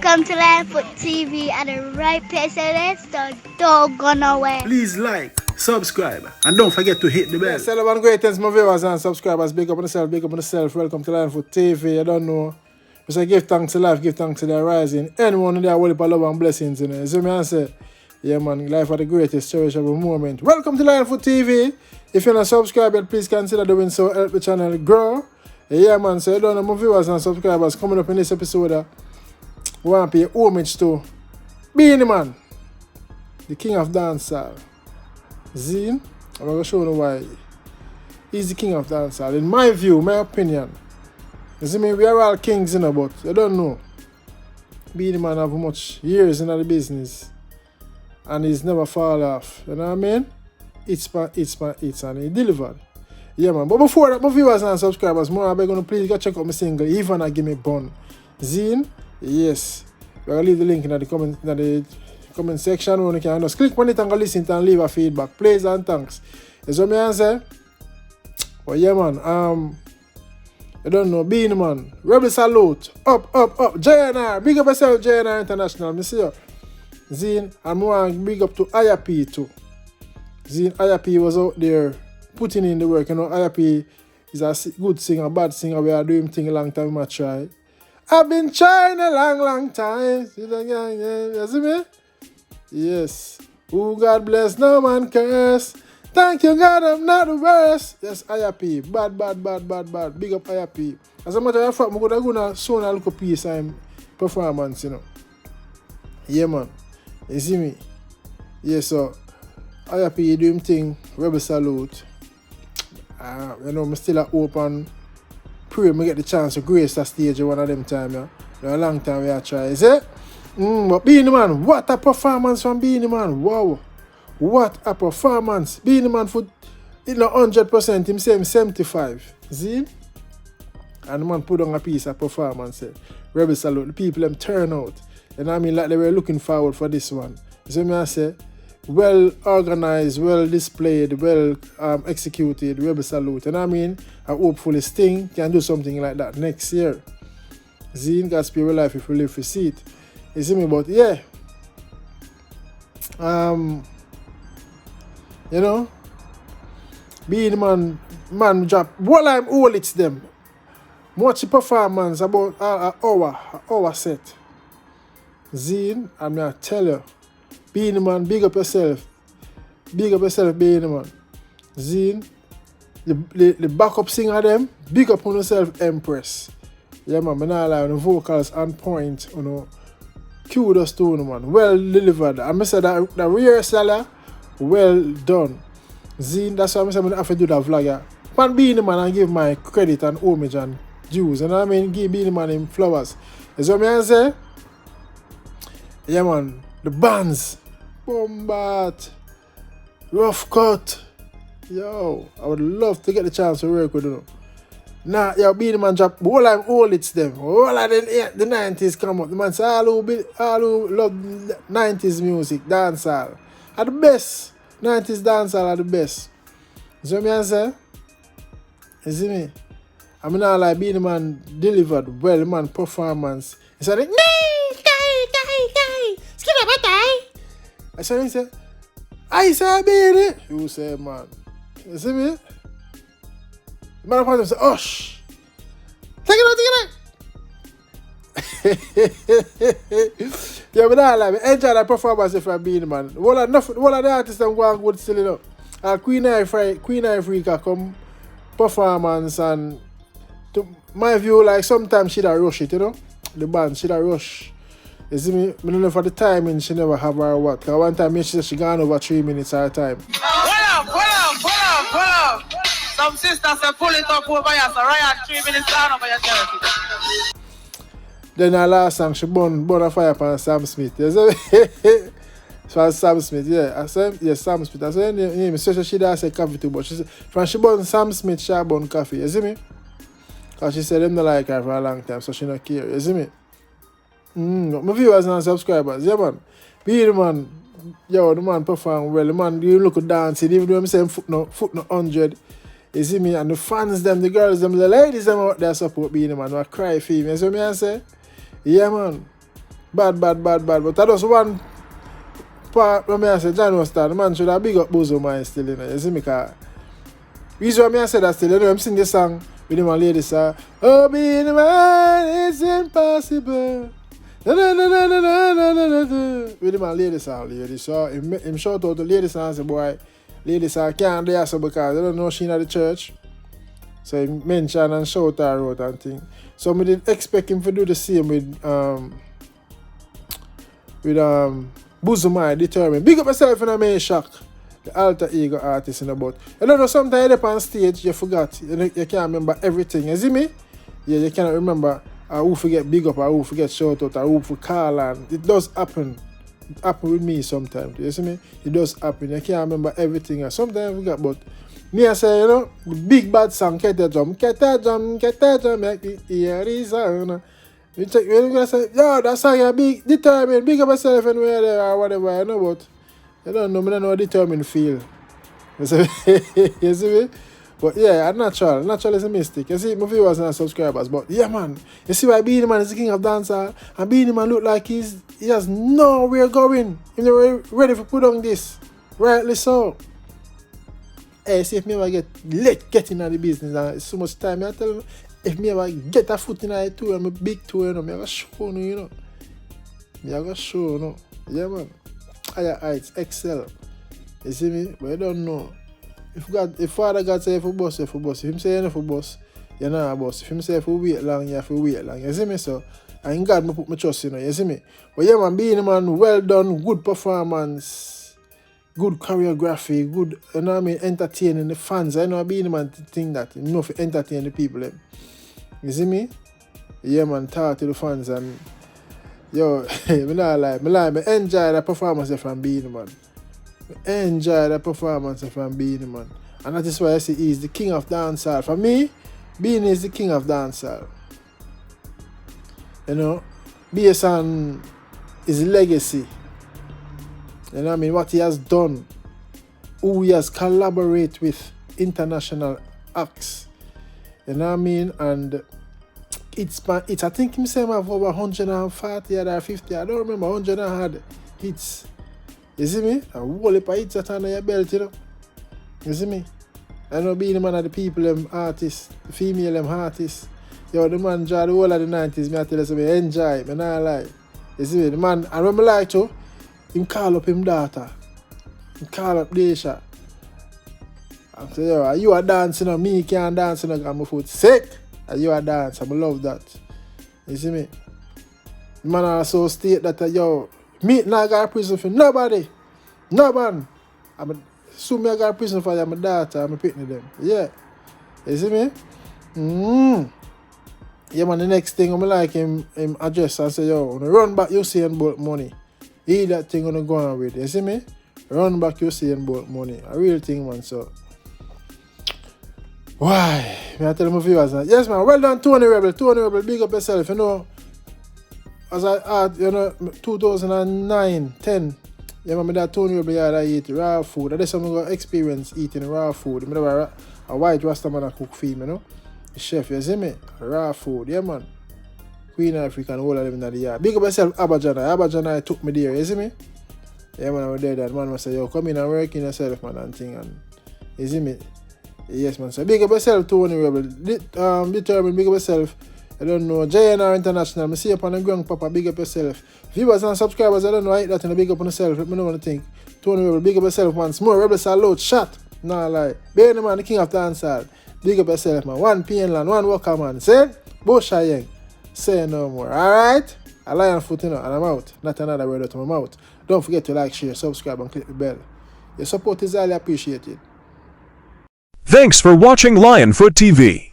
Welcome to Linefoot TV at the right place, so let's don't go nowhere. Please like, subscribe, and don't forget to hit the bell. Yes, hello and greetings, my viewers and subscribers. Big up on yourself, big up on yourself. Welcome to Linefoot TV. You don't know. We say give thanks to life, give thanks to the rising. Anyone in there will love and blessings, you know. You see me and say, yeah man, life are the greatest, cherishable moment. Welcome to Linefoot TV. If you're not subscribed yet, please consider doing so. Help the channel grow. Yeah man, so you don't know, my viewers and subscribers coming up in this episode. We want to pay homage to Beenie Man, the king of dancehall. Zine, I'm going to show you why he's the king of dancehall. In my view, my opinion, you see me, we are all kings, you know, but you don't know. Beenie Man have much years in the business and he's never fall off. You know what I mean? It's and he delivered. Yeah man, but before that, my viewers and subscribers, more I'm going to please go check out my single, Even I Gi Mi Bun. Zine, yes. We're going to leave the link in the comment section where you can just click on it and go listen to and leave a feedback. Praise and thanks. You see what I say? Well, yeah man, you don't know, Beenie Man, Rebel Salute, up, JAH, big up yourself, JAH International, I see you. Zine, and more big up to IAP too. Zine, IAP was out there putting in the work, you know. IAP is a good singer, bad singer, we are doing things a long time, I try. I've been trying a long time. You see me? Yes. Oh, God bless, no man curse. Thank you, God, I'm not the worst. Yes, IAP. Bad. Big up IAP. As a matter of fact, I'm going to soon a little piece of performance, you know. Yeah, man. You see me? Yes, so IAP doing thing, Rebel Salute. You know, I'm still at open. Pray me get the chance to grace that stage one of them time, yeah. A long time we are trying, is it? But Beenie Man, what a performance from Beenie Man. Wow. What a performance. Beenie Man for 100%, him say him 75. See? And the man put on a piece of performance. Rebel Salute. The people them turn out. And I mean like they were looking forward for this one. You see me I say? Well organized, well displayed, well executed, Rebel Salute. And I mean, I hopefully Sting can do something like that next year. Zine got spare your life if you live to see it. You see me? But yeah. You know, Beenie Man drop. What I'm all it's them. Much performance about an hour set. Zine, I'm gonna tell you. Beenie Man, big up yourself. Big up yourself, Beenie Man. Zine, the backup singer them, big up on yourself, Empress. Yeah, man, I'm not lying, the vocals on point, you know. Kudos to you, man. Well delivered. And I said that the rehearsal, well done. Zine, that's why I said I have to do that vlog. Yeah. Pan Beenie Man and give my credit and homage and dues. And I mean, give Beenie Man him flowers. You see what I say? Yeah, man. The bands. Bombat. Rough Cut. Yo, I would love to get the chance to work with you. Nah, yo, Beenie Man drop. All I'm all it's them. All of the 90s come up. The man say all who love 90s music, dancehall. Are the best. 90s dancehall are the best. You see what I say? You see me? I mean, not like Beenie Man delivered well, man, performance. He said, I said, he said, I say, Beenie. You say, man. You see me? The man of say, hush. Take it out. Yeah, but I like it. Enjoy that performance from Beenie Man. One of the artists that go and good still, you know. Queen Africa come performance and to my view, like sometimes she'd rush it, you know. The band, she'd rush. You see me? I don't know for the timing she never have her what. Because one time she said she gone over 3 minutes at a time. Pull up. Some sisters say pull it up over here, so Ryan 3 minutes down over your territory. Then her last song, she burn a fire upon Sam Smith. You see? So Sam Smith, yeah. I said, yes, Sam Smith. I said, yeah, so she does say coffee too, but she said, when she burn Sam Smith, she burn coffee. You see me? Because she said them don't like her for a long time, so she not care. You see me? My viewers and subscribers, yeah man. Beenie Man, yo, the man perform well. The man, you look at dancing, even though I'm saying foot no 100. You see me? And the fans, them, the girls, them, the ladies, them out there support Beenie Man. I cry for him. You see me? I say, yeah man. Bad. But that was one part when I say John was start, the man should have big up Bozo Man still, you know. You see me, cause reason why I say that still, you know, I'm singing this song with him and lady sir. Oh, being man is impossible. With him and lady sir, so him shout out to lady sir and say, boy, lady sir can't do so because I don't know she in the church. So he mentioned and shout her out and thing. So I didn't expect him to do the same with Bozo Man determined. Big up yourself in a main shock. The alter ego artist in the boat. You don't know, sometimes you're up on stage, you forgot. You can't remember everything. You see me? Yeah, you cannot remember who forget big up or who forget shout out or who for call and it does happen. It happen with me sometimes. You see me? It does happen. You can't remember everything. Sometimes I forget, but me I say, you know, the big bad song, get that jump, make me hear this sound. You check, you're gonna say, yo, that song is big, determined, big up yourself anywhere there or whatever, you know, but you don't know, I don't know how determined feel. You see me? You see me? But yeah, natural is a mistake. You see, my viewers and subscribers, but yeah, man, you see why Beenie Man is the king of dancehall, and Beenie Man look like he has nowhere going. He's ready to put on this. Rightly so. Hey, see if me ever get into the business, and it's so much time, I tell you, if me ever get a foot in the tour, I'm a big tour, you know, me I go show you know. Me I go show you know. Yeah, man. Higher heights, excel. You see me? But you don't know. If Father God say if you bust, if him say you for bust, you're not a bust. If him say if you wait long, you have to wait long. You see me? So, and in God, I put my trust, you know. You see me? But yeah, man, Beenie Man, well done, good performance, good choreography, good, you know what I mean, entertaining the fans. I know Beenie Man think that, you know, for entertain the people. Them. You see me? Yeah, man, talk to the fans and, yo, me not lie, me enjoy the performance from Beenie Man. Enjoy the performance from Beenie Man. And that is why I say he's the king of dancehall. For me, Beenie is the king of dancehall. You know, based on his legacy. You know what I mean? What he has done. Who he has collaborated with international acts. You know what I mean? And it's I think himself have over 140 or 50. I don't remember 100 had hits. You see me? A whole heap of hits that on your belt, you know. You see me? I know Beenie Man of the people, them artists, the female them artists. Yo, the man draw the whole of the 90s, me I tell you so me enjoy, me not lie. You see me? The man, I remember like to, him call up him daughter. Him call up Desha. I say, yo, are you a dancer? You know? Me can't dance, you know, because my foot sick. Are you a dancer? I love that. You see me? The man also state that, yo, me not got a prison for nobody. No man. Soon I got a prison for my daughter, I'm picking them. Yeah. You see me? Yeah, man, the next thing I'm like him address and say, yo, run back Usain Bolt money. He that thing gonna go on with. You see me? Run back Usain Bolt money. A real thing, man, so. Why? I tell my viewers that. Yes, man, well done, Tony Rebel. Tony Rebel, big up yourself, you know. As I you know, 2009, 10, yeah, my dad Tony Rebel had I eat raw food. That's something I experience eating raw food. I mean, a white Rasta man cook for me, you know. The chef, you see me? Raw food, yeah, man. Queen African, all of them in the yard. Big up yourself, Abajana. Abajana took me there, you see me? Yeah, man, I was there. That man was say, yo, come in and work in yourself, man, and thing. And, you see me? Yes, man. So big up yourself, Tony Rebel. Determined, big up yourself. I don't know, JAH International, I see up on the grandpapa, big up yourself. Viewers and subscribers, I don't know, I hate that and big up on yourself, let me know what you think. Tony Rebel, big up yourself once more. Rebel salute, shot. Nah, like, Beenie Man, the king of dancehall. Big up yourself, man. One Pienland, one Walker, man. Say, Boshayeng. Say no more, alright? A lion foot, you know, and I'm out. Not another word out of my mouth. Don't forget to like, share, subscribe, and click the bell. Your support is highly appreciated. Thanks for watching Lionfoot TV.